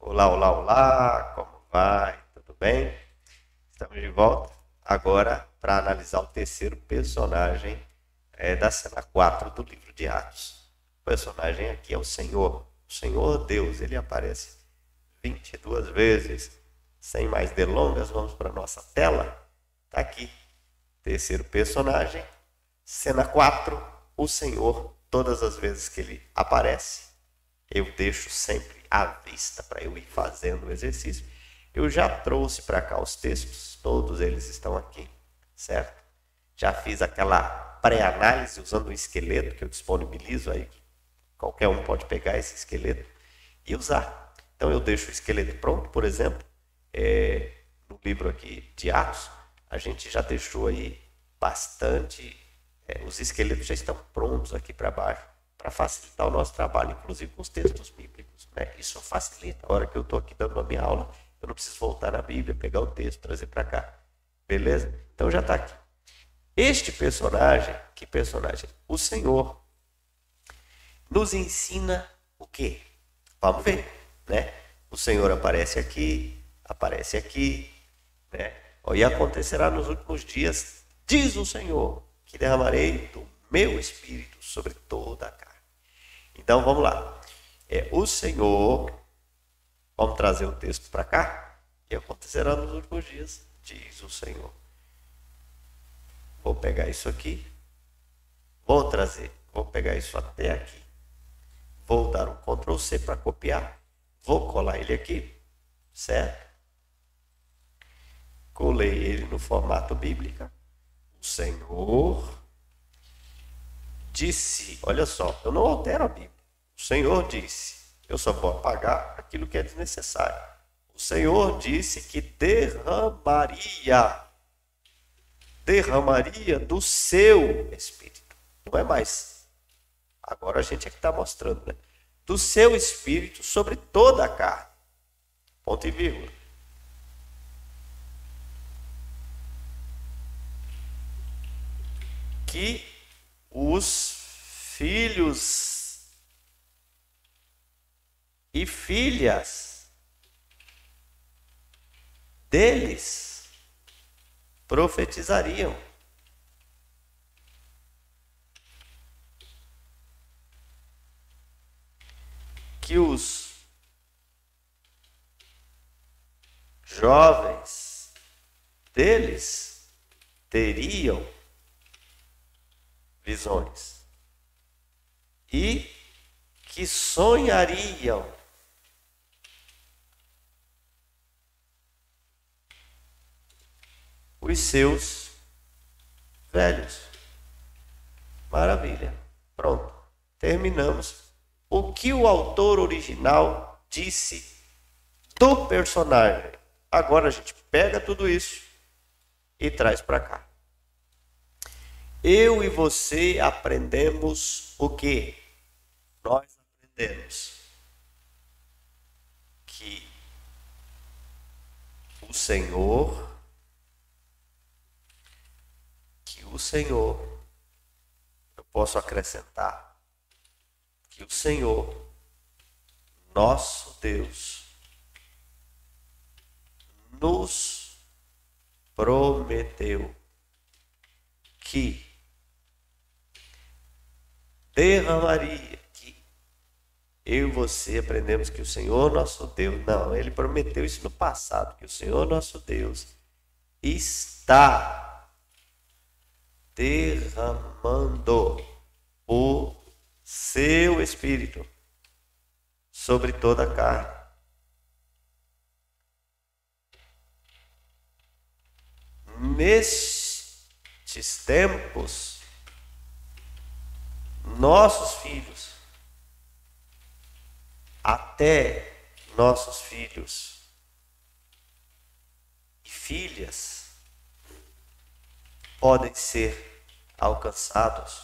Olá, olá, olá, como vai? Tudo bem? Estamos de volta agora para analisar o terceiro personagem da cena 4 do livro de Atos. O personagem aqui é o Senhor. O Senhor Deus, ele aparece 22 vezes. Sem mais delongas, vamos para a nossa tela. Está aqui. Terceiro personagem, cena 4, o Senhor, todas as vezes que ele aparece, eu deixo sempre à vista para eu ir fazendo o exercício. Eu já trouxe para cá os textos, todos eles estão aqui, certo? Já fiz aquela pré-análise usando um esqueleto que eu disponibilizo aí. Qualquer um pode pegar esse esqueleto e usar. Então eu deixo o esqueleto pronto, por exemplo, no livro aqui de Atos, a gente já deixou aí bastante, os esqueletos já estão prontos aqui para baixo, para facilitar o nosso trabalho, inclusive com os textos bíblicos. Né? Isso facilita. A hora que eu estou aqui dando a minha aula, eu não preciso voltar na Bíblia, pegar o texto, trazer para cá. Beleza? Então já está aqui. Este personagem, que personagem? O Senhor nos ensina o quê? Vamos ver, né? O Senhor aparece aqui, né? E acontecerá nos últimos dias, diz o Senhor, que derramarei do meu espírito sobre toda a carne. Então vamos lá. O Senhor, vamos trazer o texto para cá, e acontecerá nos últimos dias, diz o Senhor. Vou pegar isso aqui, vou pegar isso até aqui, vou dar um Ctrl C para copiar, vou colar ele aqui, certo? Colei ele no formato bíblico. O Senhor disse, olha só, eu não altero a Bíblia. O Senhor disse, eu só vou apagar aquilo que é desnecessário. O Senhor disse que derramaria do seu Espírito. Não é mais. Agora a gente é que está mostrando, né? Do seu Espírito sobre toda a carne. Ponto e vírgula. Que os filhos e filhas deles profetizariam. Que os jovens deles teriam visões e que sonhariam os seus velhos. Maravilha. Pronto. Terminamos. O que o autor original disse do personagem. Agora a gente pega tudo isso e traz para cá. Eu e você aprendemos o quê? Nós aprendemos que o Senhor, eu posso acrescentar que o Senhor, nosso Deus, nos prometeu que derramaria, que eu e você aprendemos que o Senhor nosso Deus, não, ele prometeu isso no passado, que o Senhor nosso Deus está derramando o seu Espírito sobre toda a carne. Nestes tempos, nossos filhos, até nossos filhos e filhas podem ser alcançados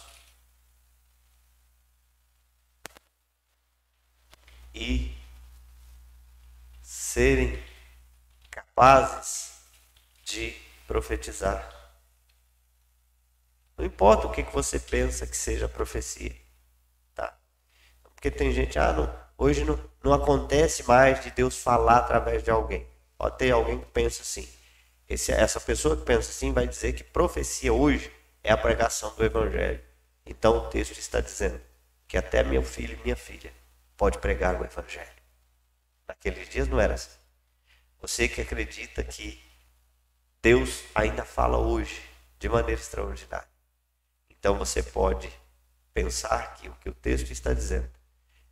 e serem capazes de profetizar. Não importa o que você pensa que seja profecia, tá? Porque tem gente, hoje não acontece mais de Deus falar através de alguém. Pode ter alguém que pensa assim. Essa pessoa que pensa assim vai dizer que profecia hoje é a pregação do Evangelho. Então o texto está dizendo que até meu filho e minha filha pode pregar o Evangelho. Naqueles dias não era assim. Você que acredita que Deus ainda fala hoje de maneira extraordinária. Então você pode pensar que o que o texto está dizendo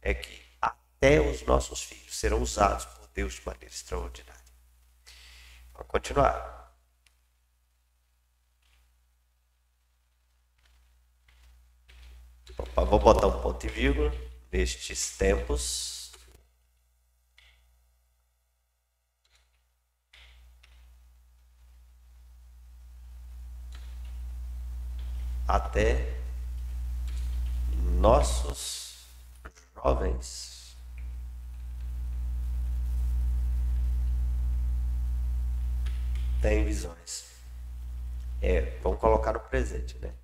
é que até os nossos filhos serão usados por Deus de maneira extraordinária. Vamos continuar. Opa, vou botar um ponto e vírgula. Nestes tempos, até nossos jovens têm visões. Vamos colocar no presente, né?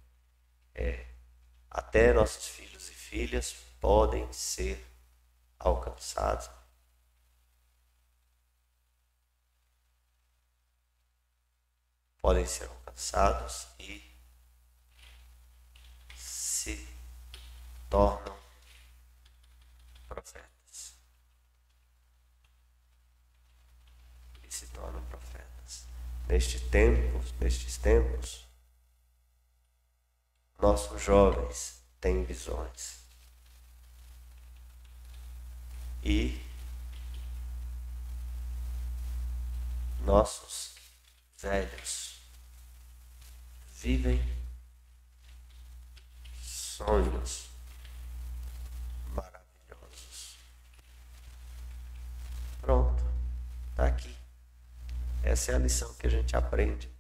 Até nossos filhos e filhas podem ser alcançados. Podem ser alcançados e se tornam profetas. E se tornam profetas. Nestes tempos, nossos jovens têm visões. E nossos velhos vivem sonhos maravilhosos. Pronto, está aqui. Essa é a lição que a gente aprende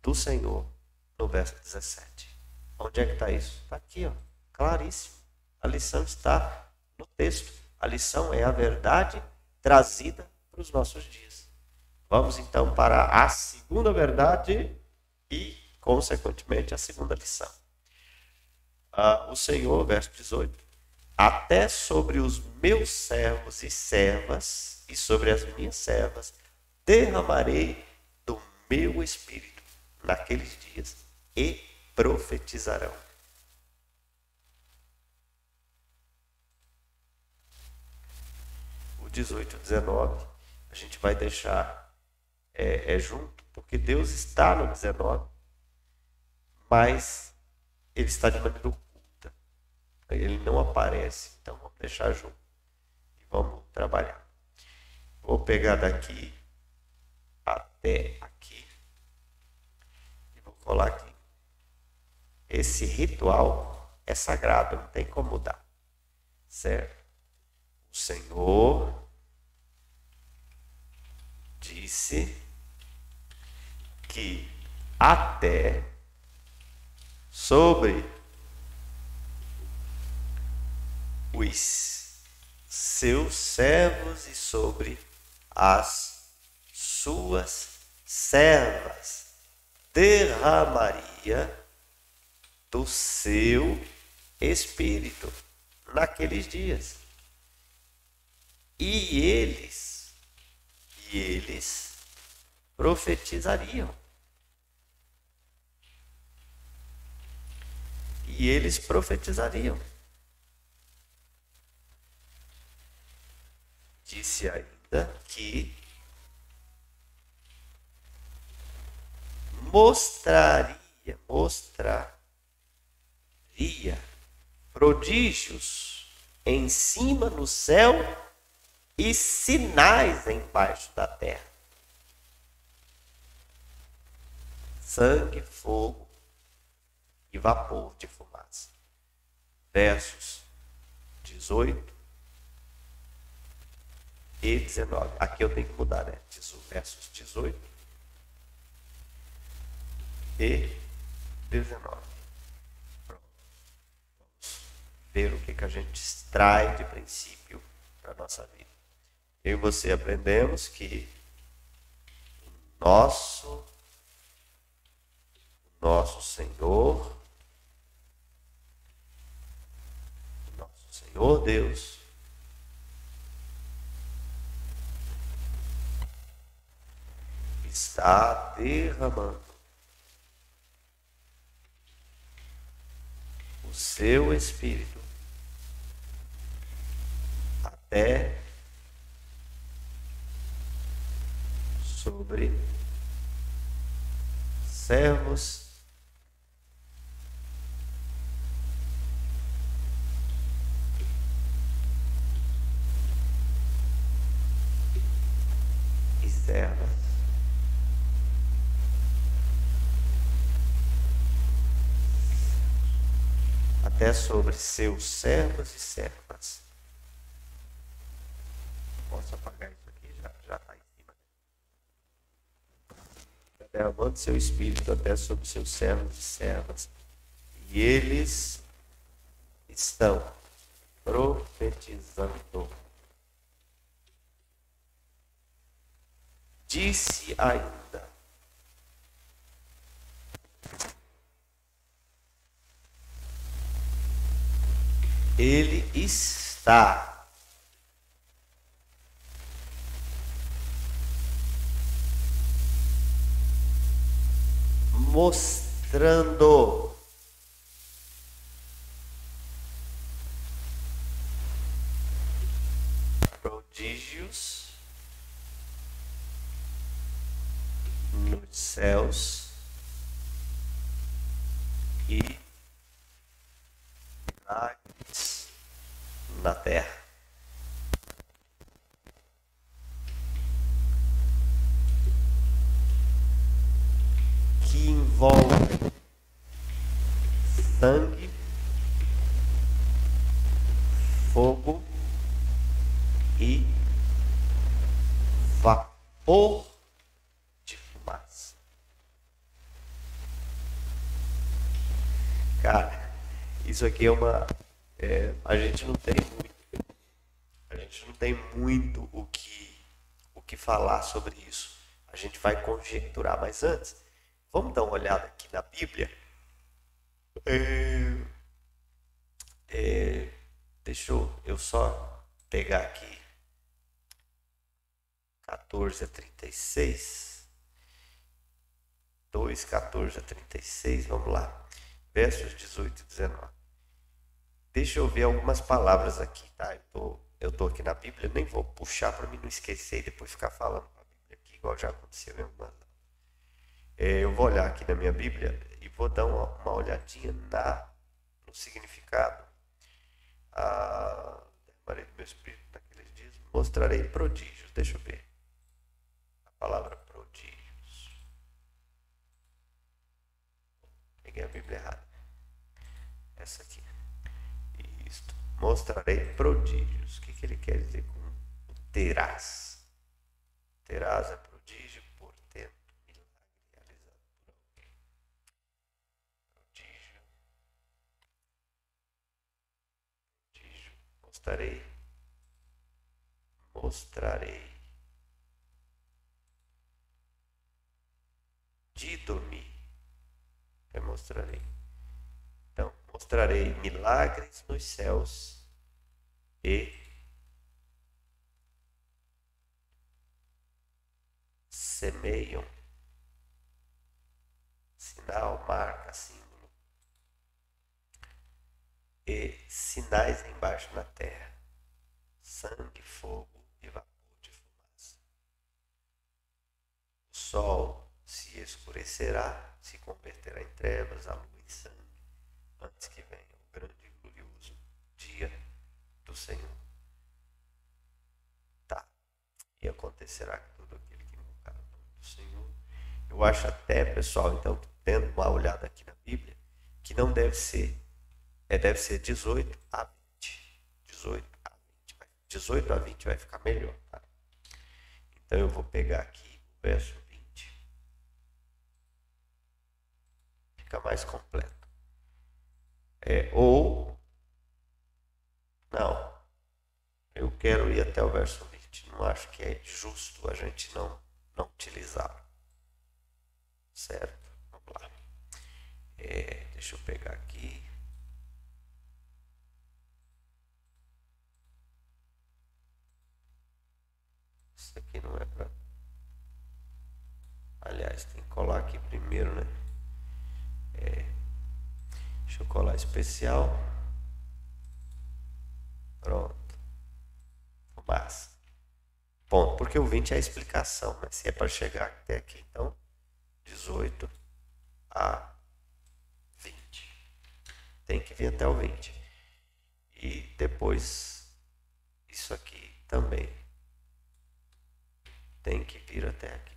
do Senhor no verso 17. Onde é que está isso? Está aqui, ó, claríssimo. A lição está no texto. A lição é a verdade trazida para os nossos dias. Vamos então para a segunda verdade e, consequentemente, a segunda lição. O Senhor, verso 18, até sobre os meus servos e servas e sobre as minhas servas derramarei do meu espírito naqueles dias e profetizarão. O 18 e 19 a gente vai deixar junto, porque Deus está no 19, mas ele está de maneira oculta. Ele não aparece, então vamos deixar junto e vamos trabalhar. Vou pegar daqui até aqui e vou colar aqui. Esse ritual é sagrado, não tem como mudar, certo? O Senhor disse que até sobre os seus servos e sobre as suas servas derramaria do seu espírito naqueles dias. E eles profetizariam. E eles profetizariam. Disse ainda que mostraria prodígios em cima no céu e sinais embaixo da terra. Sangue, fogo e vapor de fumaça. Versos 18 e 19. Aqui eu tenho que mudar, né? Versos 18 e 19. Pronto. Vamos ver o que a gente extrai de princípio para a nossa vida. Eu e você aprendemos que nosso Senhor Deus, está derramando o seu Espírito até sobre servos e servas. Até sobre seus servos e servas. Posso apagar isso aqui? Já está em cima. Está derramando seu Espírito até sobre seus servos e servas. E eles estão profetizando. Disse ainda: ele está mostrando prodígios nos céus e milagres na terra. Que envolve sangue, fogo e vapor de fumaça. Cara, isso aqui é uma. A gente não tem muito o que falar sobre isso. A gente vai conjecturar, mas antes, vamos dar uma olhada aqui na Bíblia. Deixa eu só pegar aqui 14 a 36. 2, 14 a 36, vamos lá. Versos 18 e 19. Deixa eu ver algumas palavras aqui, tá? Eu tô aqui na Bíblia, nem vou puxar para mim não esquecer e depois ficar falando com a Bíblia aqui, igual já aconteceu em algumas. Eu vou olhar aqui na minha Bíblia e vou dar uma olhadinha no significado. Derramarei do meu Espírito naqueles dias, mostrarei prodígios. Deixa eu ver a palavra prodígios. Peguei a Bíblia errada. Essa aqui. Isto. Mostrarei prodígios. O que ele quer dizer com terás? Terás é prodígio, portento, milagre realizado por alguém. Prodígio. Mostrarei. Dido-me. Mostrarei. Então, mostrarei milagres nos céus e semeiam sinal, marca, símbolo e sinais embaixo na terra, sangue, fogo e vapor de fumaça. O sol se escurecerá, se converterá em trevas, a lua em sangue, antes que venha o grande e glorioso dia do Senhor. Tá. E acontecerá que todo aquele que invocar o nome do Senhor. Eu acho até, pessoal, então, tendo uma olhada aqui na Bíblia, que não deve ser, deve ser 18 a 20. 18 a 20 vai ficar melhor, tá? Então eu vou pegar aqui o verso 20. Fica mais completo. Não, eu quero ir até o verso 20. Não acho que é justo a gente não utilizá-lo. Certo? Vamos lá. Deixa eu pegar aqui. Isso aqui não é para. Aliás, tem que colar aqui primeiro, né? Deixa eu colar especial. Pronto. Fumaça. Ponto. Porque o 20 é a explicação, mas se é para chegar até aqui, então 18 a 20. Tem que vir até o 20. E depois isso aqui também tem que vir até aqui.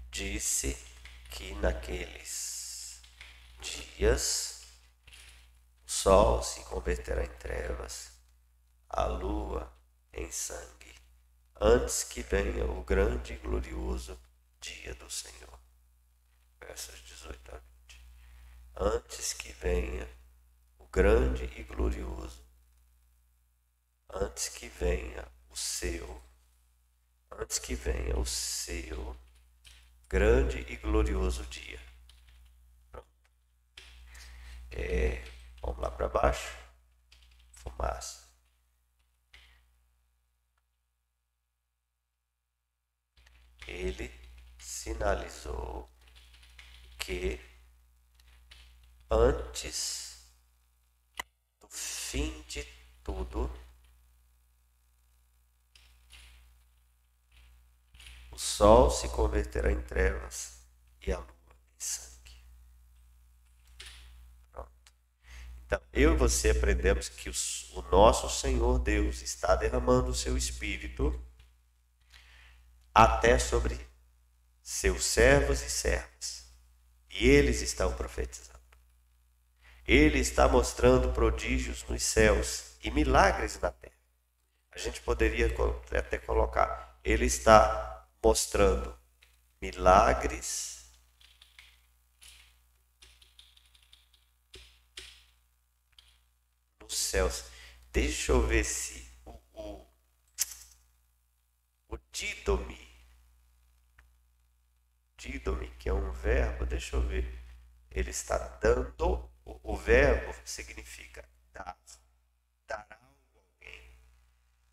Disse que naqueles dias o sol se converterá em trevas, a lua em sangue, antes que venha o grande e glorioso dia do Senhor. Versos 18 a 20. Antes que venha o grande e glorioso, antes que venha o seu grande e glorioso dia. Pronto. Vamos lá para baixo. Fumaça. Ele sinalizou que antes do fim de tudo, o sol se converterá em trevas e a lua em sangue. Pronto. Então, eu e você aprendemos que o nosso Senhor Deus está derramando o seu Espírito até sobre seus servos e servas. E eles estão profetizando. Ele está mostrando prodígios nos céus e milagres na terra. A gente poderia até colocar, ele está mostrando milagres nos céus. Deixa eu ver se o didomi, que é um verbo, deixa eu ver, ele está dando, o verbo significa dar,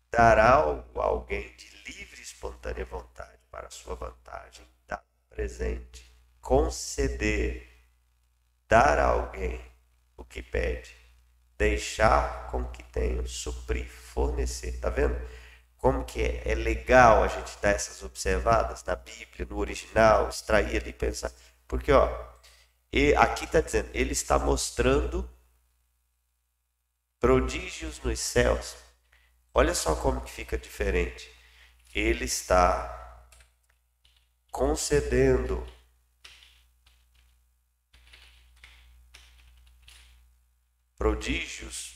dar algo a alguém de livre e espontânea vontade para a sua vantagem, dar presente, conceder, dar a alguém o que pede, deixar com que tenha, suprir, fornecer. Tá vendo? Como que é legal a gente dar essas observadas na Bíblia, no original, extrair ali e pensar. Porque, aqui está dizendo, ele está mostrando prodígios nos céus. Olha só como que fica diferente. Ele está concedendo prodígios,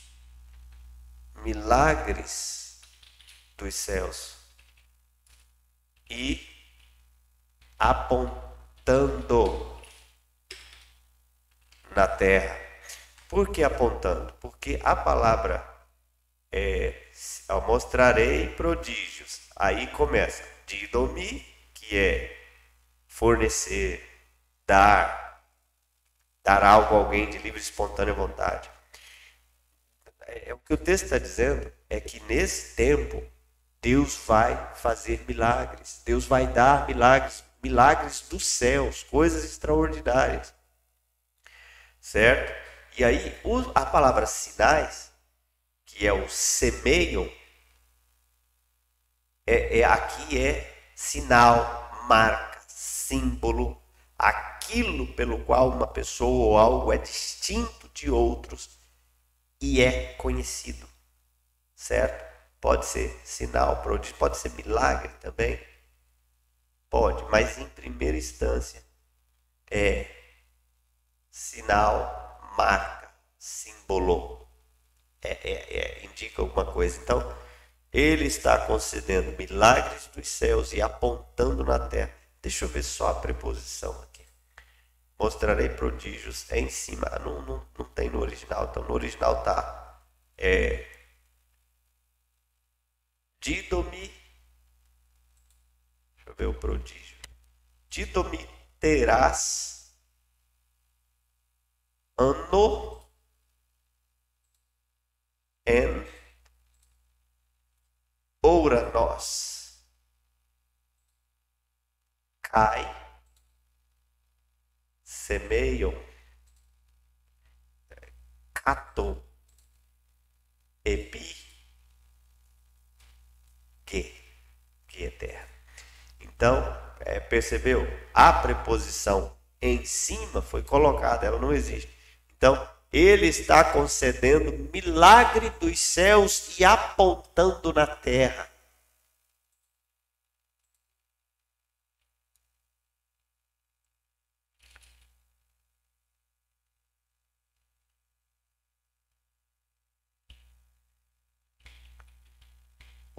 milagres dos céus e apontando na terra. Por que apontando? Porque a palavra eu mostrarei prodígios. Aí começa didomi, que é fornecer, dar algo a alguém de livre e espontânea vontade. O que o texto está dizendo é que nesse tempo Deus vai fazer milagres, Deus vai dar milagres dos céus, coisas extraordinárias, certo? E aí a palavra sinais, que é o semeiam, aqui é sinal, marca, símbolo, aquilo pelo qual uma pessoa ou algo é distinto de outros e é conhecido, certo? Pode ser sinal, prodígio, pode ser milagre também, pode, mas em primeira instância é sinal, marca, símbolo, indica alguma coisa. Então, ele está concedendo milagres dos céus e apontando na terra. Deixa eu ver só a preposição aqui. Mostrarei prodígios em cima. Não tem no original. Então, no original está Dido-me, deixa eu ver o prodígio. Dido-me terás anno en ouranos kai semeion cato epi que eterno. Então, percebeu? A preposição em cima foi colocada, ela não existe. Então, ele está concedendo milagre dos céus e apontando na terra.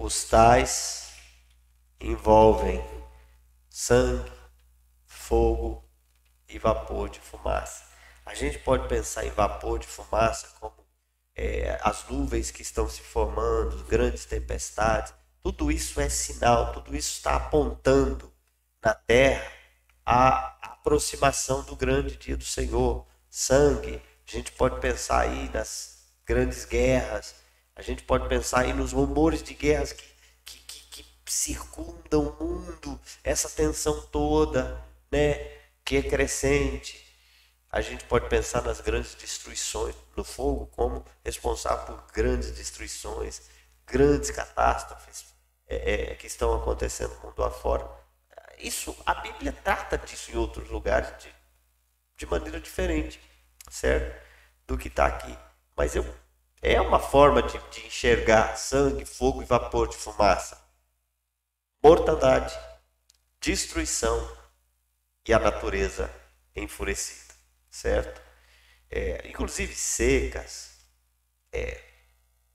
Os tais envolvem sangue, fogo e vapor de fumaça. A gente pode pensar em vapor de fumaça como as nuvens que estão se formando, grandes tempestades. Tudo isso é sinal, tudo isso está apontando na terra a aproximação do grande dia do Senhor. Sangue, a gente pode pensar aí nas grandes guerras, a gente pode pensar aí nos rumores de guerras que circundam o mundo, essa tensão toda, né, que é crescente. A gente pode pensar nas grandes destruições, no fogo como responsável por grandes destruições, grandes catástrofes que estão acontecendo no mundo afora. Isso, a Bíblia trata disso em outros lugares de maneira diferente, certo? Do que está aqui. Mas é uma forma de enxergar sangue, fogo e vapor de fumaça. Mortandade, destruição e a natureza enfurecida, certo? Inclusive secas,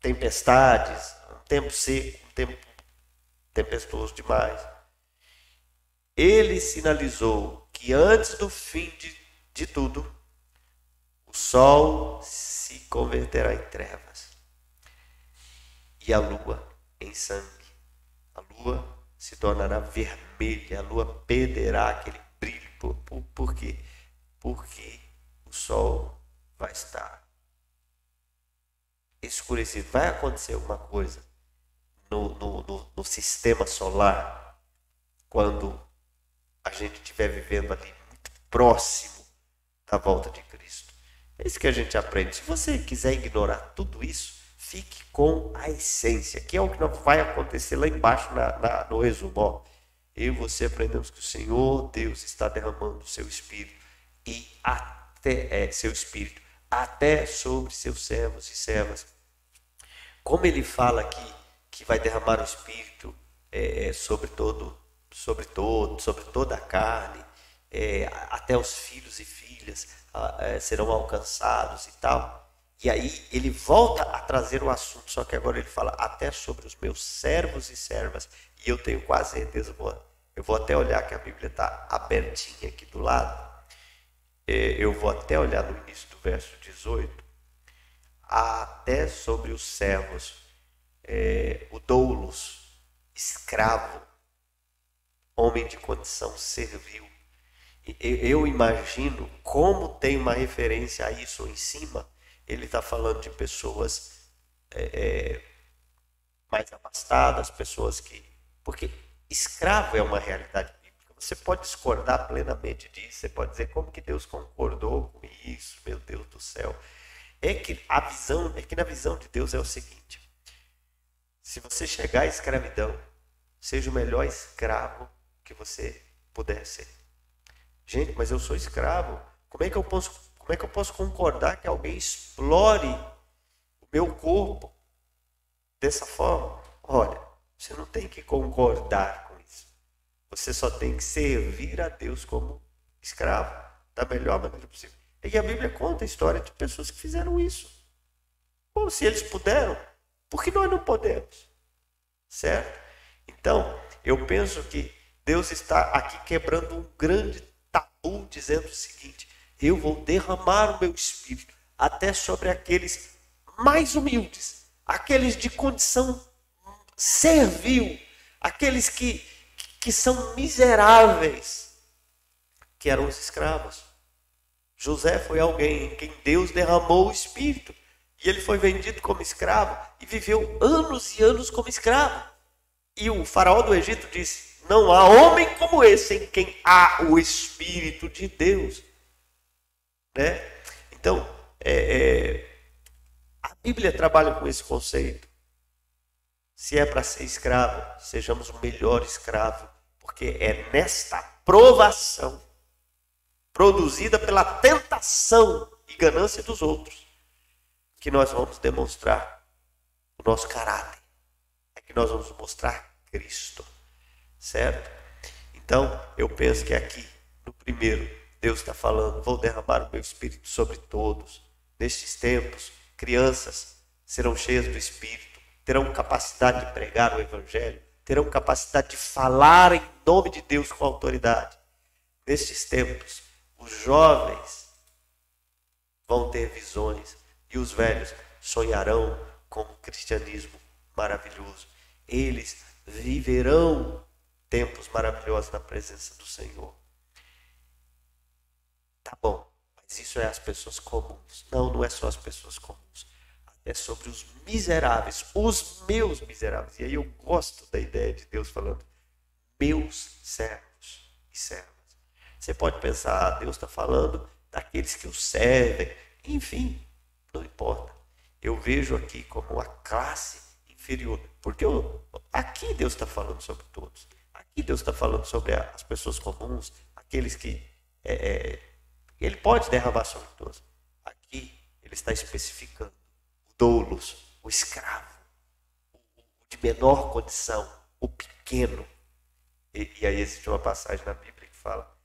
tempestades, um tempo seco, um tempo tempestuoso demais. Ele sinalizou que antes do fim de tudo, o sol se converterá em trevas e a lua em sangue. A lua se tornará vermelha, a lua perderá aquele brilho. Por quê? Porque o sol vai estar escurecido. Vai acontecer alguma coisa no sistema solar quando a gente estiver vivendo ali muito próximo da volta de Cristo. É isso que a gente aprende. Se você quiser ignorar tudo isso, fique com a essência, que é o que vai acontecer lá embaixo no resumo. Ó, eu e você aprendemos que o Senhor Deus está derramando o seu Espírito e seu Espírito até sobre seus servos e servas. Como ele fala aqui que vai derramar o Espírito sobre toda a carne, até os filhos e filhas serão alcançados e tal. E aí ele volta a trazer o assunto, só que agora ele fala até sobre os meus servos e servas. E eu tenho quase certeza, eu vou até olhar que a Bíblia está abertinha aqui do lado. Eu vou até olhar no início do verso 18. Até sobre os servos, o doulos, escravo, homem de condição servil. Eu imagino como tem uma referência a isso em cima. Ele está falando de pessoas mais abastadas, pessoas que... Porque escravo é uma realidade bíblica. Você pode discordar plenamente disso, você pode dizer como que Deus concordou com isso, meu Deus do céu. É que na visão de Deus é o seguinte: se você chegar à escravidão, seja o melhor escravo que você puder ser. Gente, mas eu sou escravo. Como é que eu posso concordar que alguém explore o meu corpo dessa forma? Olha, você não tem que concordar com isso. Você só tem que servir a Deus como escravo, da melhor maneira possível. E a Bíblia conta a história de pessoas que fizeram isso. Bom, se eles puderam, por que nós não podemos? Certo? Então, eu penso que Deus está aqui quebrando um grande tabu, dizendo o seguinte: eu vou derramar o meu Espírito até sobre aqueles mais humildes, aqueles de condição serviu aqueles que são miseráveis, que eram os escravos. José foi alguém em quem Deus derramou o Espírito. E ele foi vendido como escravo e viveu anos e anos como escravo. E o faraó do Egito disse: não há homem como esse em quem há o Espírito de Deus. Né? Então, a Bíblia trabalha com esse conceito. Se é para ser escravo, sejamos o melhor escravo, porque é nesta provação, produzida pela tentação e ganância dos outros, que nós vamos demonstrar o nosso caráter. É que nós vamos mostrar Cristo. Certo? Então, eu penso que aqui, no primeiro, Deus está falando: vou derramar o meu Espírito sobre todos. Nestes tempos, crianças serão cheias do Espírito, terão capacidade de pregar o Evangelho, terão capacidade de falar em nome de Deus com autoridade. Nestes tempos, os jovens vão ter visões e os velhos sonharão com um cristianismo maravilhoso. Eles viverão tempos maravilhosos na presença do Senhor. Tá bom, mas isso é as pessoas comuns. Não, não é só as pessoas comuns. É sobre os miseráveis, os meus miseráveis. E aí eu gosto da ideia de Deus falando: meus servos e servas. Você pode pensar, Deus está falando daqueles que o servem. Enfim, não importa. Eu vejo aqui como uma classe inferior. Porque aqui Deus está falando sobre todos. Aqui Deus está falando sobre as pessoas comuns, aqueles que Ele pode derramar sobre todos. Aqui Ele está especificando o doulos, o escravo, o de menor condição, o pequeno. E aí existe uma passagem na Bíblia que fala: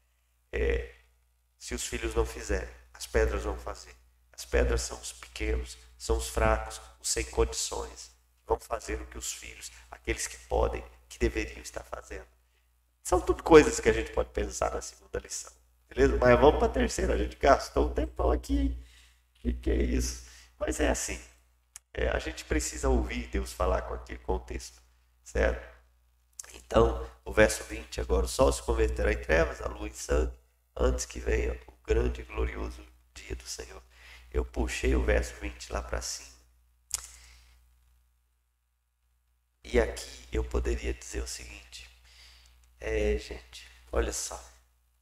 se os filhos não fizerem, as pedras vão fazer. As pedras são os pequenos, são os fracos, os sem condições. Vão fazer o que os filhos, aqueles que podem, que deveriam estar fazendo. São tudo coisas que a gente pode pensar na segunda lição. Beleza? Mas vamos para a terceira. A gente gastou um tempão aqui, hein? Que é isso? Mas é assim. A gente precisa ouvir Deus falar com aquele contexto. Certo? Então, o verso 20 agora: o sol se converterá em trevas, a lua em sangue, antes que venha o grande e glorioso dia do Senhor. Eu puxei o verso 20 lá para cima. E aqui eu poderia dizer o seguinte: gente, olha só,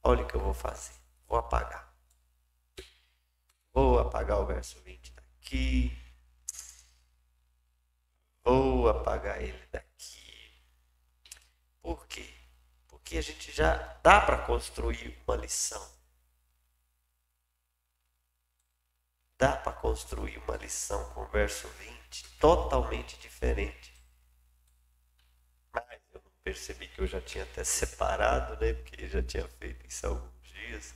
olha o que eu vou fazer. Vou apagar o verso 20 daqui. Vou apagar ele daqui. Por quê? Porque a gente já dá para construir uma lição. Dá para construir uma lição com o verso 20 totalmente diferente. Mas eu não percebi que eu já tinha até separado, né? Porque eu já tinha feito isso há alguns dias.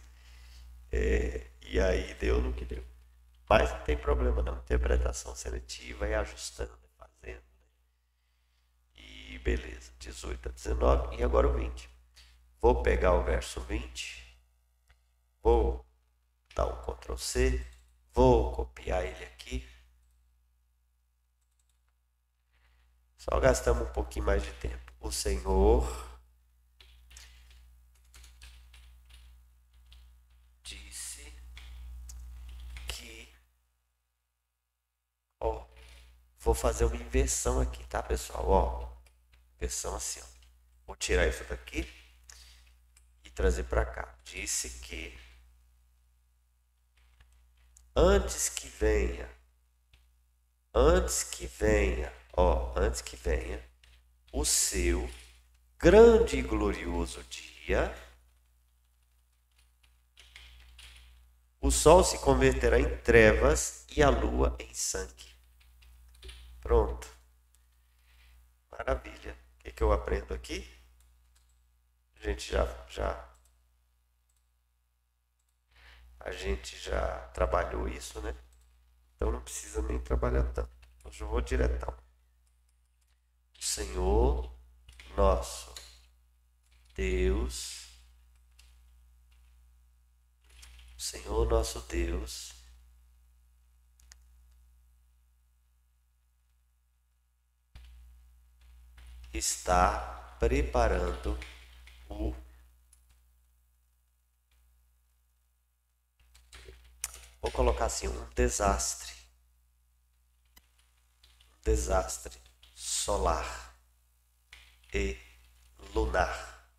E aí deu no que deu. Mas não tem problema não. Interpretação seletiva, é ajustando, fazendo. Né? E beleza, 18 a 19 e agora o 20. Vou pegar o verso 20. Vou dar um Ctrl C. Vou copiar ele aqui. Só gastamos um pouquinho mais de tempo. O Senhor disse que... vou fazer uma inversão aqui, tá, pessoal? Inversão assim, ó. Vou tirar isso daqui e trazer para cá. Disse que antes que venha, o seu grande e glorioso dia, o sol se converterá em trevas e a lua em sangue. Pronto. Maravilha. O que eu aprendo aqui? A gente já trabalhou isso, né? Então não precisa nem trabalhar tanto. Hoje eu vou diretão. O Senhor nosso Deus, está preparando o vou colocar assim, um desastre solar e lunar.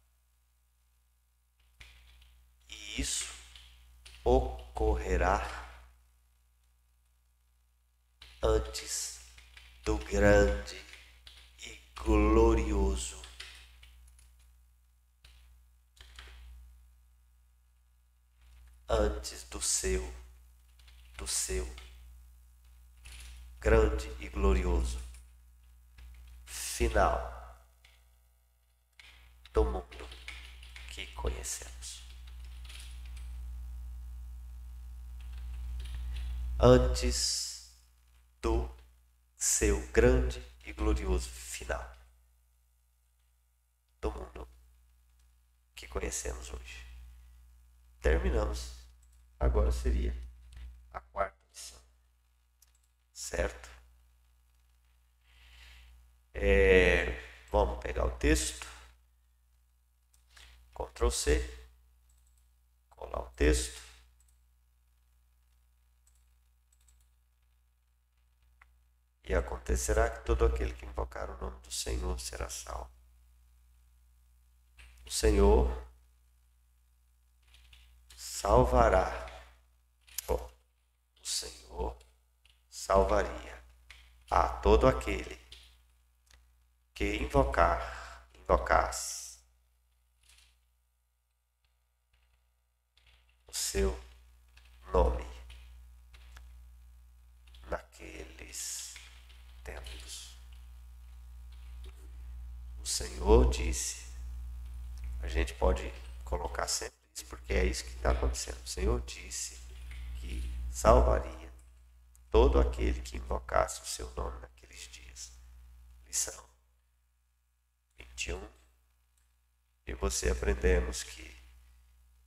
E isso ocorrerá antes do grande e glorioso antes do seu grande e glorioso final do mundo que conhecemos. Antes do seu grande e glorioso final do mundo que conhecemos hoje. Terminamos. Agora seria a quarta lição. Certo? Vamos pegar o texto. Ctrl C. Colar o texto. E acontecerá que todo aquele que invocar o nome do Senhor será salvo. O Senhor salvará. O Senhor salvaria a todo aquele que invocasse o seu nome naqueles tempos. O Senhor disse, a gente pode colocar sempre isso, porque é isso que está acontecendo. O Senhor disse que salvaria todo aquele que invocasse o seu nome naqueles dias. Lição 21. E você aprendemos que,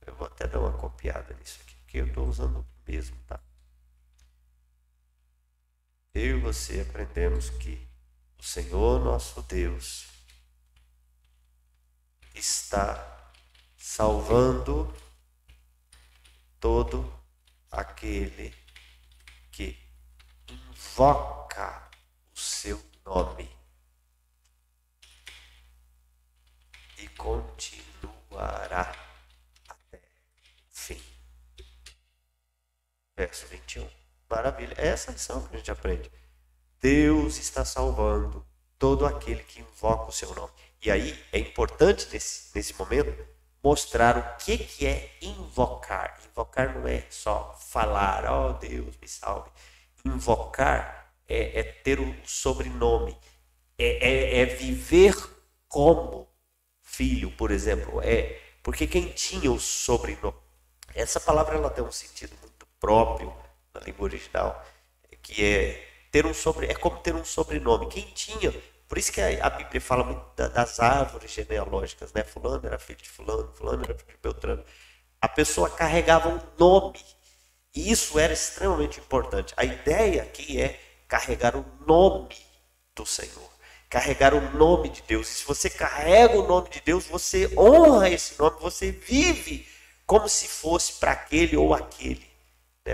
eu vou até dar uma copiada nisso aqui, porque eu estou usando o mesmo, tá? Eu e você aprendemos que o Senhor nosso Deus está salvando todo aquele que invoca o seu nome e continuará até o fim. Verso 21. Maravilha. É essa lição que a gente aprende. Deus está salvando todo aquele que invoca o seu nome. E aí é importante nesse momento mostrar o que é invocar. Invocar não é só falar, ó Deus me salve. Invocar é ter um sobrenome, é viver como filho, por exemplo. Porque quem tinha o sobrenome, essa palavra ela tem um sentido muito próprio na língua original, que é como ter um sobrenome. Quem tinha, por isso que a Bíblia fala muito das árvores genealógicas, né? Fulano era filho de fulano, fulano era filho de Beltrano. A pessoa carregava um nome, e isso era extremamente importante. A ideia aqui é carregar o nome do Senhor, carregar o nome de Deus. E se você carrega o nome de Deus, você honra esse nome, você vive como se fosse para aquele ou aquele.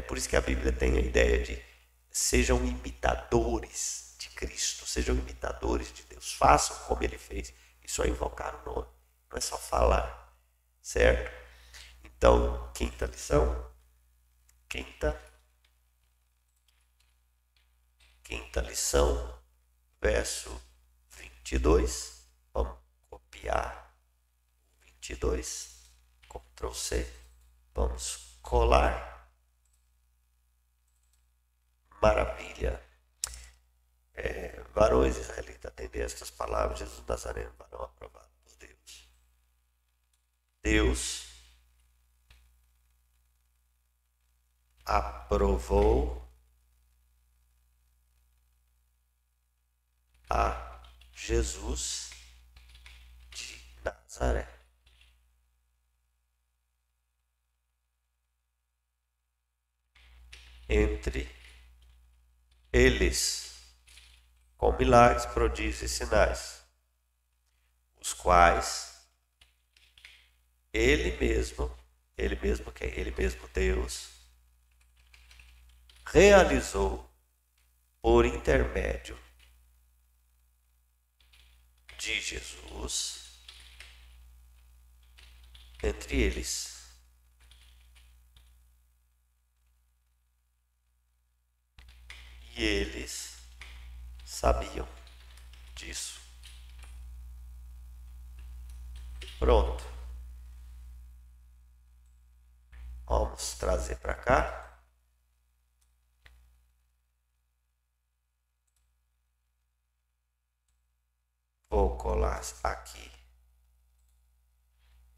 Por isso que a Bíblia tem a ideia de sejam imitadores de Cristo, sejam imitadores de Deus, façam como ele fez. Isso é invocar o nome, não é só falar, certo? Então, quinta lição, verso 22, vamos copiar 22, Ctrl C, vamos colar. Maravilha. Varões israelitas, atendei estas palavras, Jesus Nazareno, varão aprovado por Deus. Deus aprovou a Jesus de Nazaré. Entre eles, com milagres, prodígios e sinais, os quais Ele mesmo quem? Ele mesmo Deus realizou por intermédio de Jesus entre eles. E eles sabiam disso. Pronto. Vamos trazer para cá. Vou colar aqui.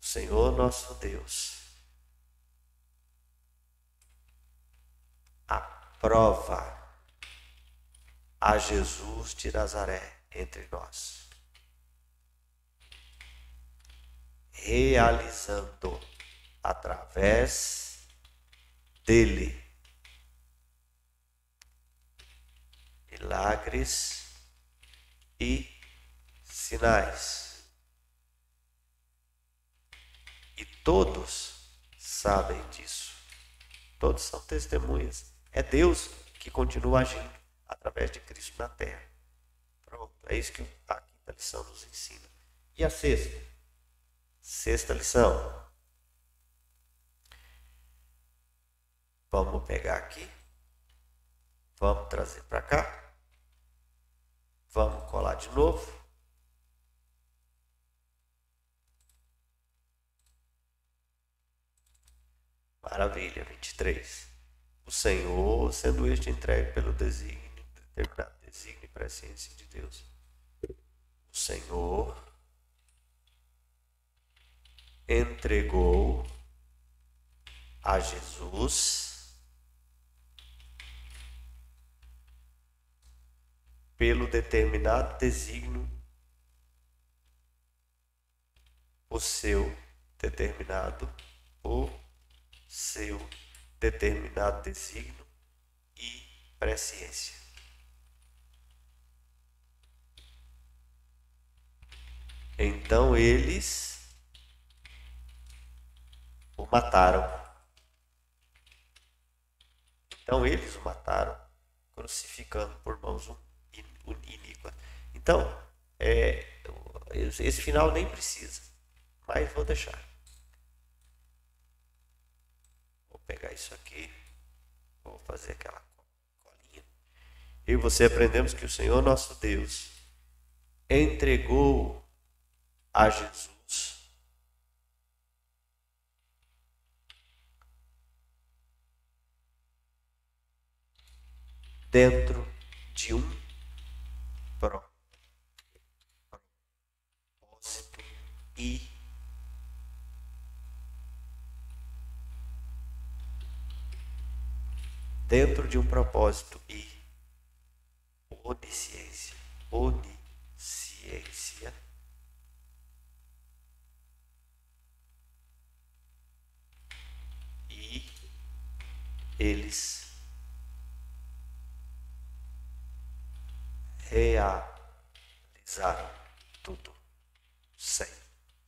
O Senhor nosso Deus aprova a Jesus de Nazaré entre nós, realizando através dele milagres e sinais. E todos sabem disso. Todos são testemunhas. É Deus que continua agindo através de Cristo na terra. Pronto, é isso que a quinta lição nos ensina. E a sexta? Sexta lição. Vamos pegar aqui. Vamos trazer para cá. Vamos colar de novo. Maravilha, 23. O Senhor, sendo este entregue pelo determinado desígnio e presciência de Deus. O Senhor entregou a Jesus pelo determinado desígnio, o seu determinado desígnio e presciência. Então eles o mataram. Crucificando por mãos iníquas. Então, esse final nem precisa, mas vou deixar. Vou pegar isso aqui, vou fazer aquela colinha. Eu e você aprendemos que o Senhor nosso Deus entregou a Jesus dentro de um propósito e onisciência. E eles realizaram tudo sem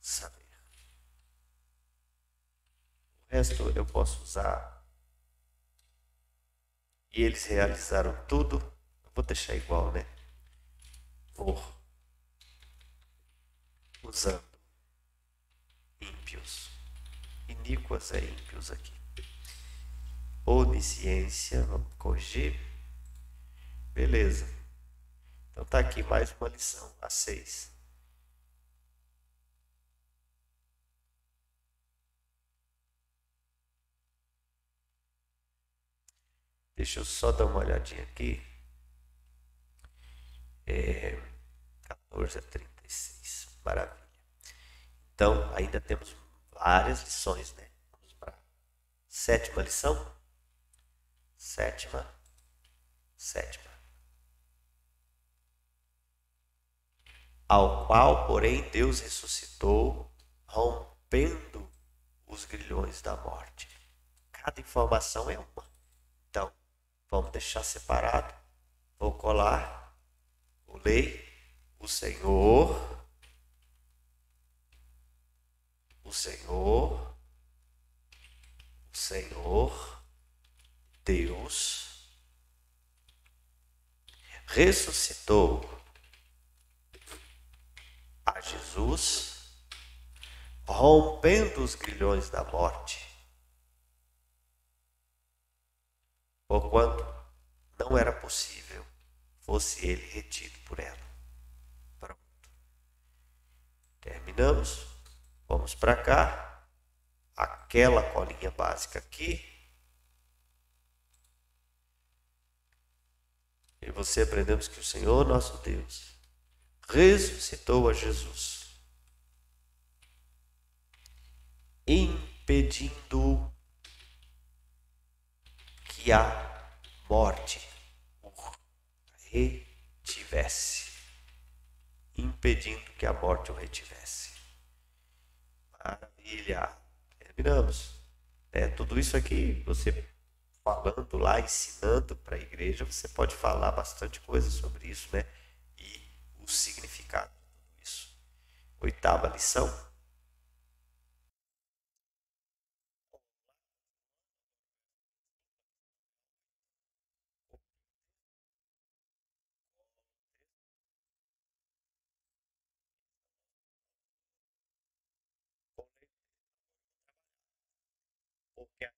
saber. O resto eu posso usar. E eles realizaram tudo. Eu vou deixar igual, né? Vou usando ímpios. Iníquas é ímpios aqui. Onisciência, vamos corrigir. Beleza. Então tá aqui mais uma lição, a 6. Deixa eu só dar uma olhadinha aqui. 14 a 36. Maravilha. Então, ainda temos várias lições, né? Vamos para a 7ª lição. Sétima. Ao qual, porém, Deus ressuscitou, rompendo os grilhões da morte. Cada informação é uma. Então, vamos deixar separado. Vou colar. Vou ler. O Senhor ressuscitou a Jesus, rompendo os grilhões da morte, porquanto não era possível fosse ele retido por ela. Pronto. Terminamos. Vamos para cá. Aquela colinha básica aqui. E você aprendemos que o Senhor nosso Deus ressuscitou a Jesus, impedindo que a morte o retivesse. Impedindo que a morte o retivesse. Maravilha! Terminamos. Tudo isso aqui, você falando lá, ensinando para a igreja, você pode falar bastante coisa sobre isso, né? E o significado de tudo isso. 8ª lição. Porque a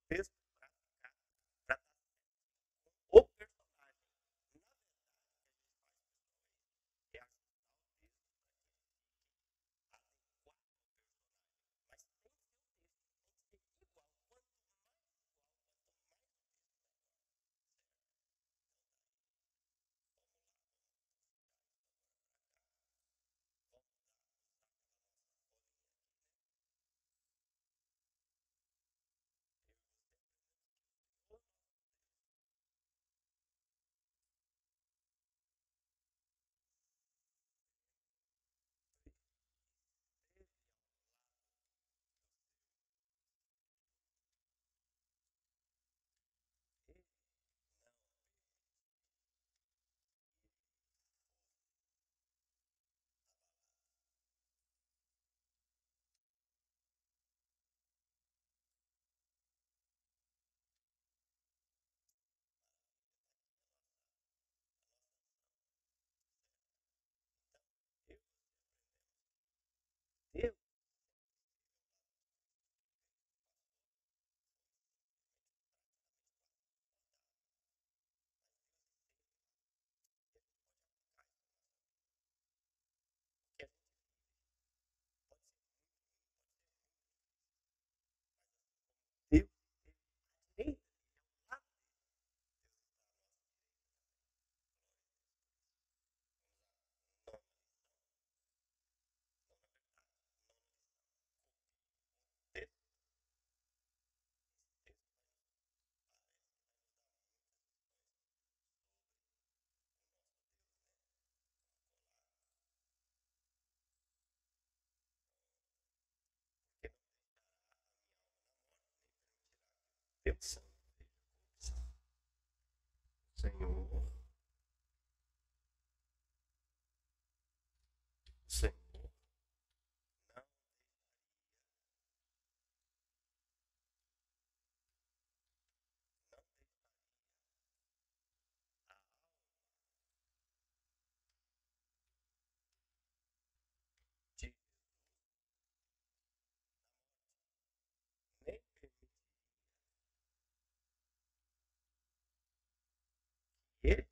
texto, o personagem é correção, Senhor, Senhor, de nem permitir que ele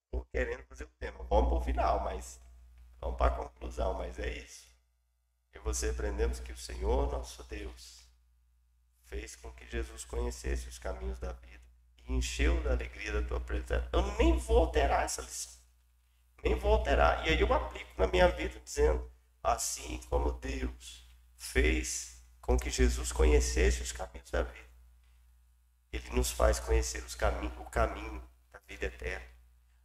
estou querendo fazer o tema. Vamos para o final, mas vamos para a conclusão, mas é isso. E você aprendemos que o Senhor, nosso Deus, fez com que Jesus conhecesse os caminhos da vida e encheu da alegria da tua presença. Eu nem vou alterar essa lição. Nem vou alterar. E aí eu aplico na minha vida dizendo, assim como Deus fez com que Jesus conhecesse os caminhos da vida, Ele nos faz conhecer o caminho da vida eterna.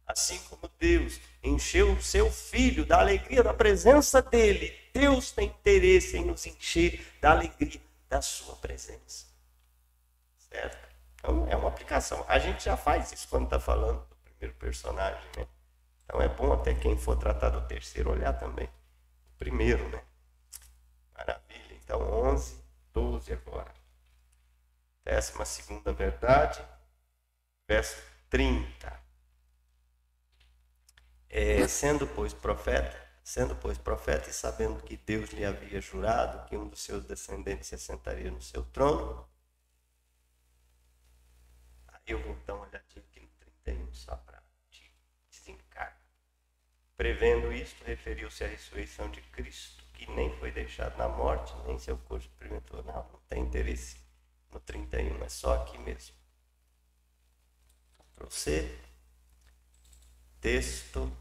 Assim como Deus encheu o seu Filho da alegria da presença dele, Deus tem interesse em nos encher da alegria da sua presença. Certo? Então é uma aplicação. A gente já faz isso quando está falando do primeiro personagem, né? Então é bom até quem for tratar do terceiro olhar também o primeiro, né? Maravilha. Então 11, 12 agora. 12ª verdade, verso 30. Sendo, pois, profeta e sabendo que Deus lhe havia jurado que um dos seus descendentes se assentaria no seu trono. Aí eu vou dar uma olhadinha aqui no 31, só para te desencar. Prevendo isto, referiu-se à ressurreição de Cristo, que nem foi deixado na morte, nem seu corpo experimentou. Não tem interesse no 31, é só aqui mesmo. Para você, texto.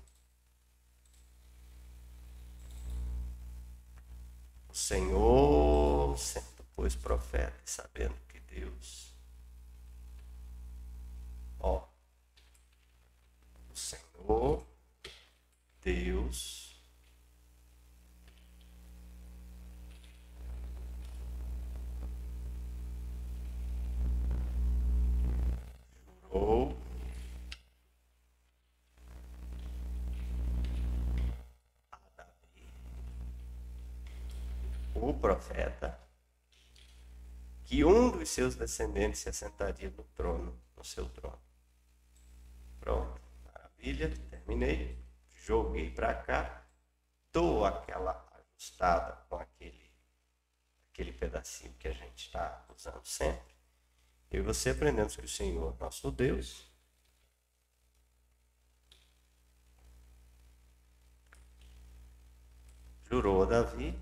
O Senhor, sendo pois profeta, e sabendo que Deus, Deus jurou a Davi, o profeta, que um dos seus descendentes se assentaria no trono, no seu trono. Pronto, maravilha, terminei. Joguei para cá, dou aquela ajustada com aquele pedacinho que a gente está usando sempre. Eu e você aprendemos que o Senhor, nosso Deus, jurou a Davi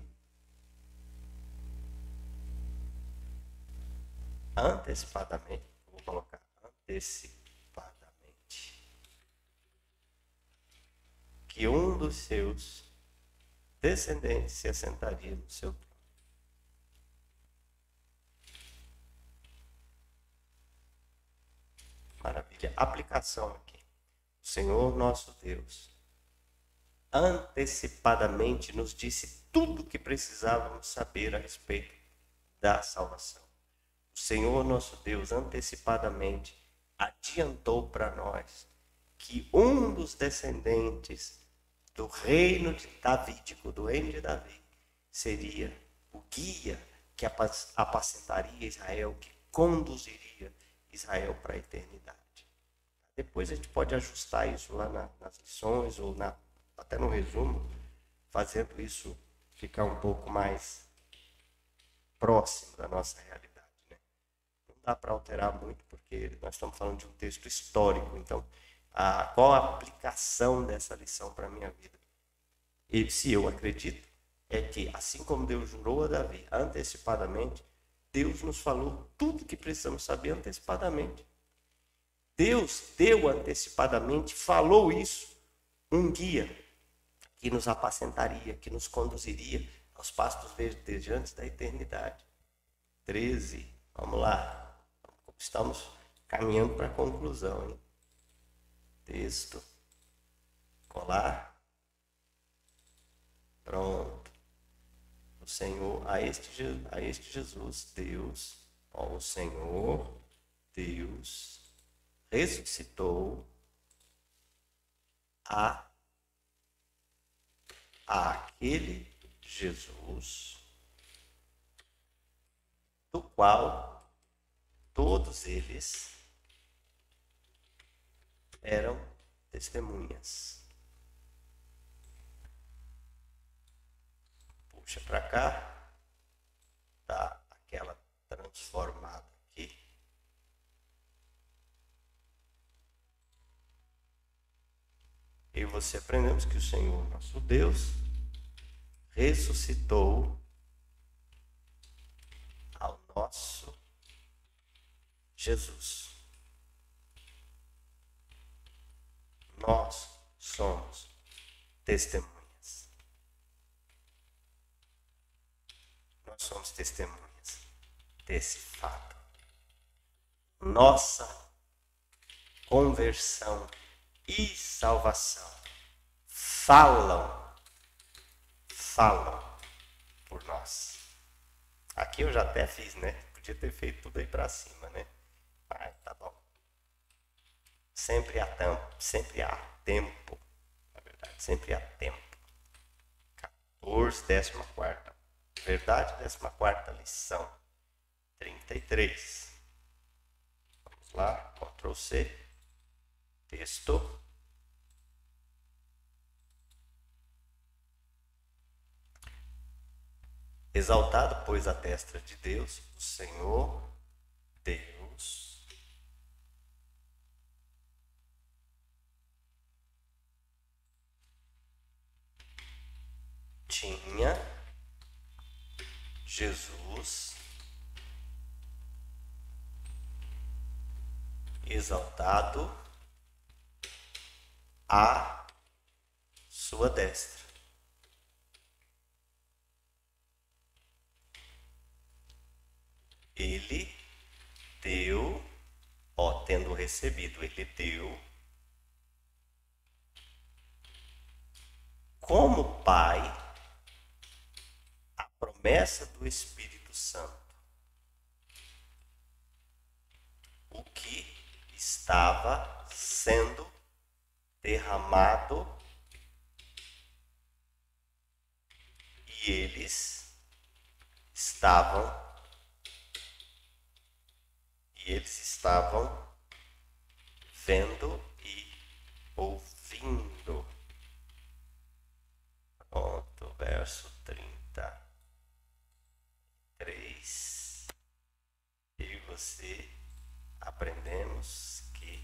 antecipadamente, vou colocar antecipadamente, que um dos seus descendentes se assentaria no seu trono. Maravilha. Aplicação aqui. O Senhor nosso Deus antecipadamente nos disse tudo o que precisávamos saber a respeito da salvação. O Senhor nosso Deus antecipadamente adiantou para nós que um dos descendentes do reino de Davídico, do reino de Davi, seria o guia que apacentaria Israel, que conduziria Israel para a eternidade. Depois a gente pode ajustar isso lá nas lições ou até no resumo, fazendo isso ficar um pouco mais próximo da nossa realidade. Né? Não dá para alterar muito, porque nós estamos falando de um texto histórico. Então, qual a aplicação dessa lição para a minha vida? E se eu acredito, é que assim como Deus jurou a Davi antecipadamente, Deus nos falou tudo que precisamos saber antecipadamente. Deus deu antecipadamente, falou isso, um guia que nos apacentaria, que nos conduziria aos pastos verdejantes da eternidade. 13, vamos lá. Estamos caminhando para a conclusão. Hein? Texto, colar. Pronto. O Senhor, a este Jesus, Deus, o Senhor, Deus, ressuscitou aquele Jesus, do qual todos eles eram testemunhas. Puxa para cá, tá aquela transformada aqui. Eu e você aprendemos que o Senhor, nosso Deus, ressuscitou ao nosso Jesus. Nós somos testemunhas. Nós somos testemunhas desse fato. Nossa conversão e salvação falam por nós. Aqui eu já até fiz, né? Podia ter feito tudo aí para cima, né? Mas tá bom. Sempre há tempo. Na verdade, sempre há tempo. 14, 14ª. Verdade, 14ª lição. 33. Vamos lá, Ctrl C. Texto. Exaltado, pois, a destra de Deus, o Senhor Deus tinha Jesus exaltado à sua destra. Ele deu, tendo recebido, ele deu como Pai, a promessa do Espírito Santo, o que estava sendo derramado e eles estavam vendo e ouvindo. Pronto, verso 33. Eu e você aprendemos que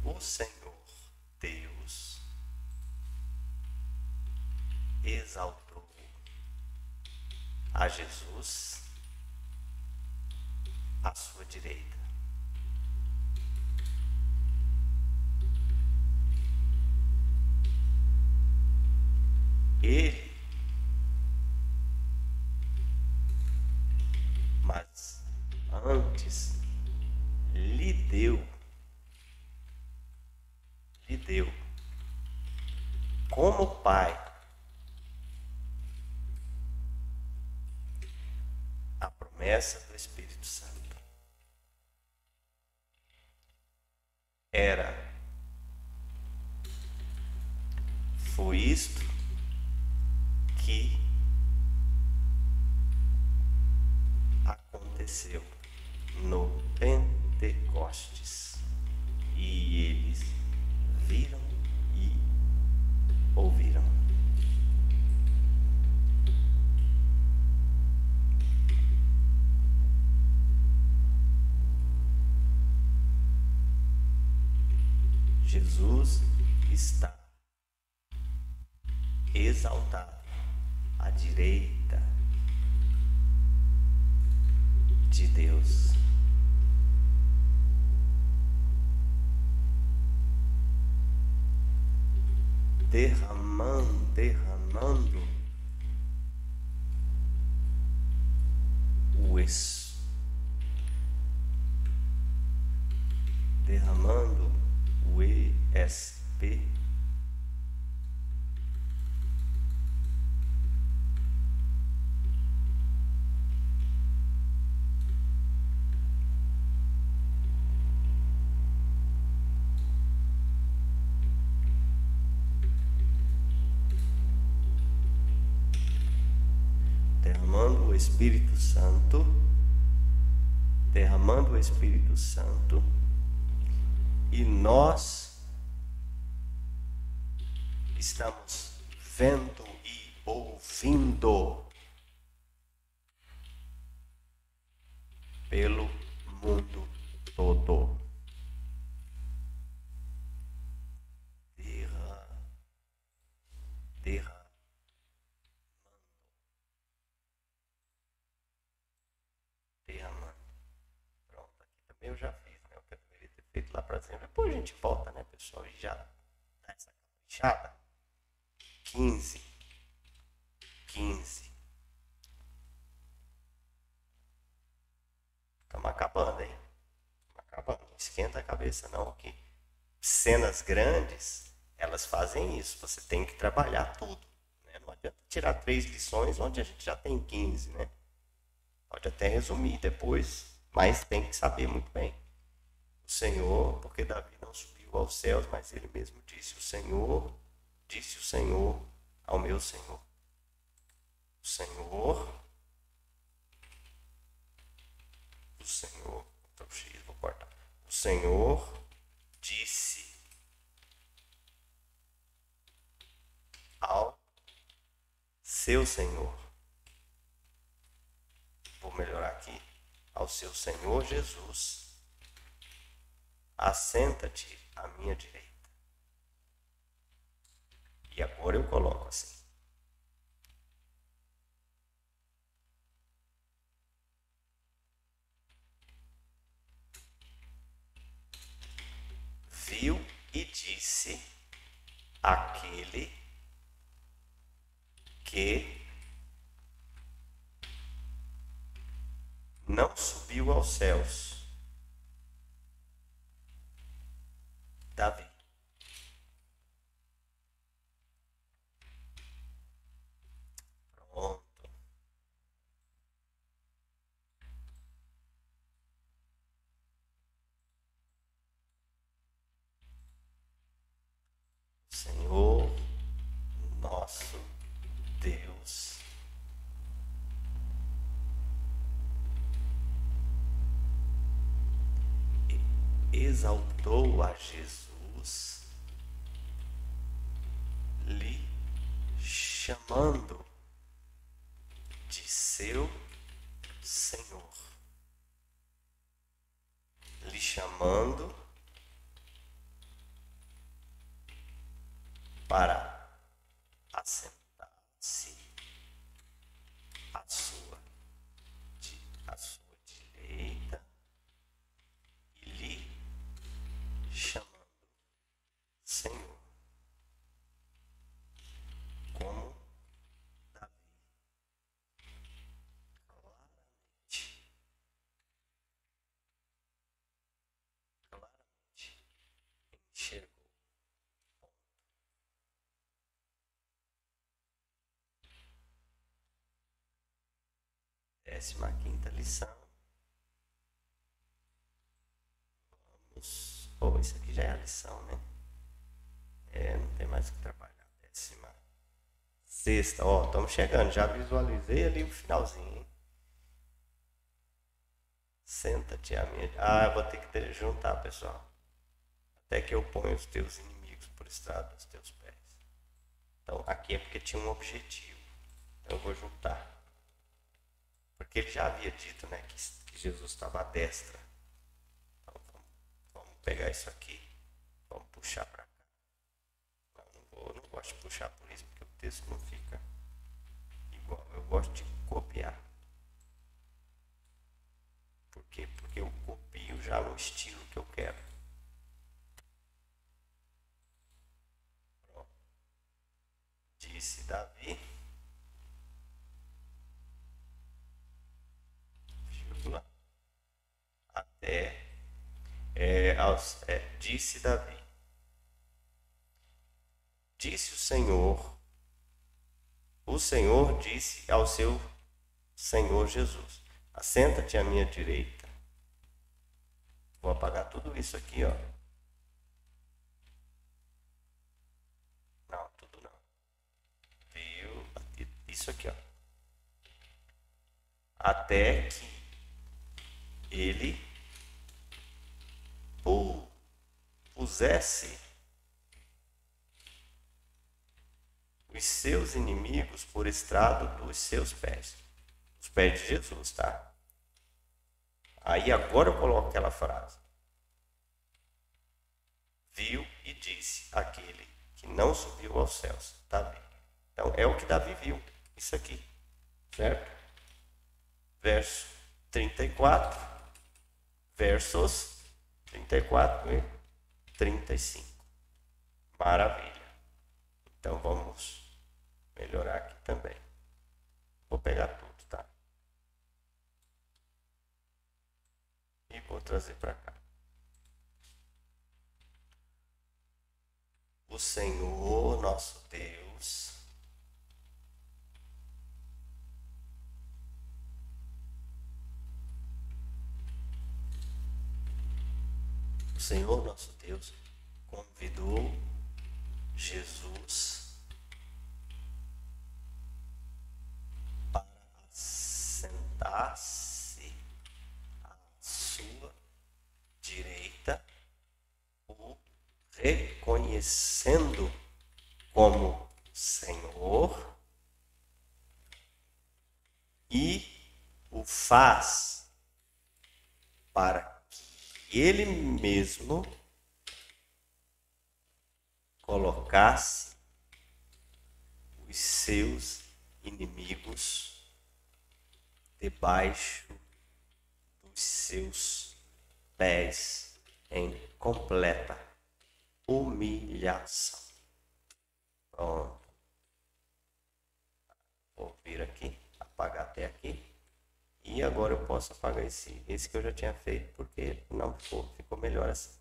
o Senhor Deus exaltou a Jesus à sua direita. Ele, mas antes lhe deu como Pai a promessa do Espírito Santo. Foi isto que aconteceu no Pentecostes, e eles viram e ouviram. Jesus está exaltado à direita de Deus. Derramando o ESP derramando o Espírito Santo, e nós estamos vendo e ouvindo pelo mundo todo. Derramando. Pronto, aqui também eu já fiz, né? O que eu deveria ter feito lá para cima. Depois a gente volta, né, pessoal? E já dá essa caprichada. 15. Estamos acabando, hein? Acabando. Não esquenta a cabeça, não. Que cenas grandes, elas fazem isso. Você tem que trabalhar tudo, né? Não adianta tirar 3 lições onde a gente já tem 15, né? Pode até resumir depois, mas tem que saber muito bem. O Senhor, porque Davi não subiu aos céus, mas ele mesmo disse o Senhor ao meu Senhor. O Senhor, vou cortar. O Senhor disse ao seu Senhor. Vou melhorar aqui. Ao seu Senhor Jesus, assenta-te à minha direita. E agora eu coloco assim. Viu e disse aquele que não subiu aos céus, Davi. exaltou a Jesus, lhe chamando de seu Senhor, lhe chamando para assentar-se à sua direita e lhe chamando Senhor, como Davi claramente enxergou. 15ª lição. Vamos. Oh, isso aqui já é a lição, né? Não tem mais o que trabalhar. 16ª. Ó, estamos chegando. Já visualizei ali o finalzinho, hein? Senta-te a minha. Eu vou ter que juntar, pessoal. Até que eu ponha os teus inimigos por estrado dos teus pés. Então, aqui é porque tinha um objetivo. Então, eu vou juntar. Porque ele já havia dito, né, que Jesus estava à destra. Então, vamos pegar isso aqui. Vamos puxar para cá. Não gosto de puxar por isso, porque o texto não fica igual. Eu gosto de copiar. Por quê? Porque eu copio já no estilo que eu quero. Pronto. Disse Davi. Até disse Davi. Disse o Senhor disse ao seu Senhor Jesus: assenta-te à minha direita. Vou apagar tudo isso aqui, ó. Não, tudo não. Viu? Isso aqui, ó. Até que ele pusesse os seus inimigos por estrado dos seus pés. Os pés de Jesus, tá? Aí agora eu coloco aquela frase. Viu e disse aquele que não subiu aos céus. Tá bem. Então é o que Davi viu. Isso aqui. Certo? Verso 34. Versos 34 e 35. Maravilha. Então vamos melhorar aqui também. Vou pegar tudo, tá? E vou trazer para cá. O Senhor nosso Deus convidou Jesus para sentar-se à sua direita, o reconhecendo como Senhor, e o faz para que ele mesmo colocasse os seus inimigos debaixo dos seus pés em completa humilhação. Pronto. Vou vir aqui, apagar até aqui. E agora eu posso apagar esse que eu já tinha feito, porque não ficou melhor assim.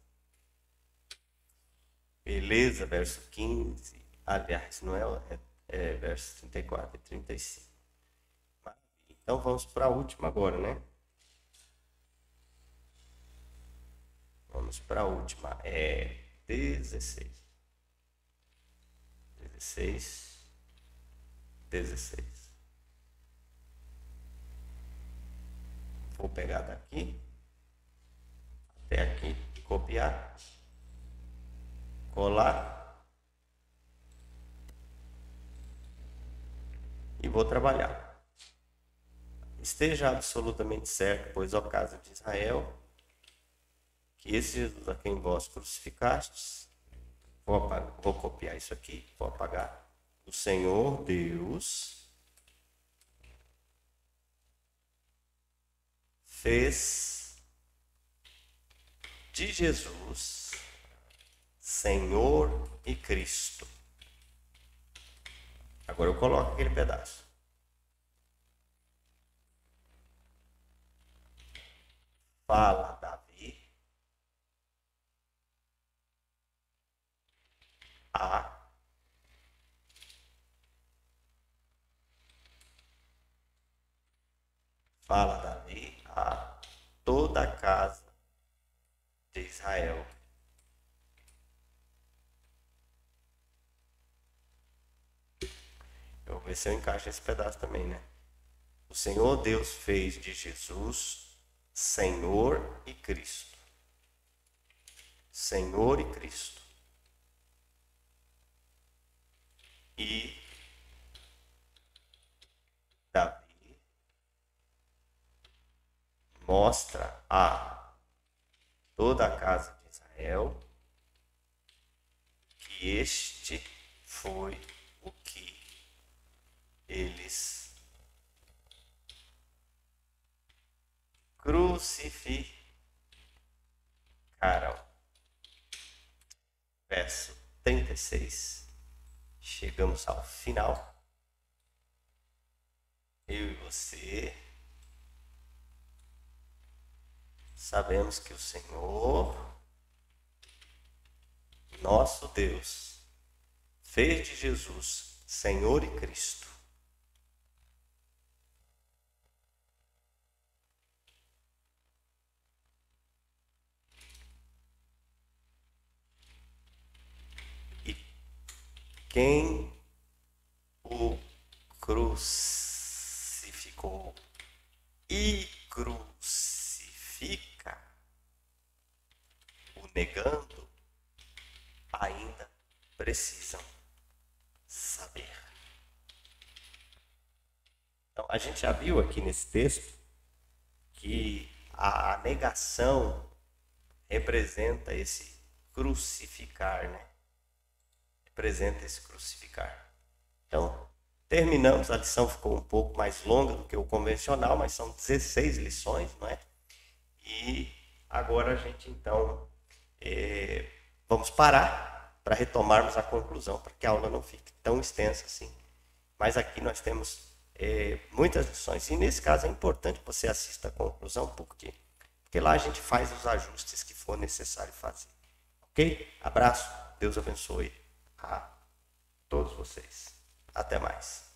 Beleza, verso 15. Aliás, não é verso 34 e 35. Então vamos para a última agora, né? Vamos para a última. 16. 16. Vou pegar daqui até aqui, copiar. colar e vou trabalhar. Esteja absolutamente certo, pois ó casa de Israel, que esse Jesus a quem vós crucificastes, vou copiar isso aqui, vou apagar. O Senhor Deus fez de Jesus Senhor e Cristo. Agora eu coloco aquele pedaço. Fala Davi a toda a casa de Israel. Eu vou ver se eu encaixo esse pedaço também, né? O Senhor Deus fez de Jesus Senhor e Cristo. Senhor e Cristo. E Davi mostra a toda a casa de Israel que este foi o que eles crucificaram. Verso 36. Chegamos ao final. Eu e você sabemos que o Senhor, nosso Deus, fez de Jesus Senhor e Cristo. E quem o crucificou e crucifica, o negando, ainda precisam saber. Então, a gente já viu aqui nesse texto que a negação representa esse crucificar, né? Representa esse crucificar. Então, terminamos, a lição ficou um pouco mais longa do que o convencional, mas são 16 lições, não é? E agora a gente, então, vamos parar para retomarmos a conclusão, para que a aula não fique tão extensa assim. Mas aqui nós temos muitas lições. E nesse caso é importante que você assista a conclusão, por quê? Porque lá a gente faz os ajustes que for necessário fazer. Ok? Abraço, Deus abençoe a todos vocês. Até mais.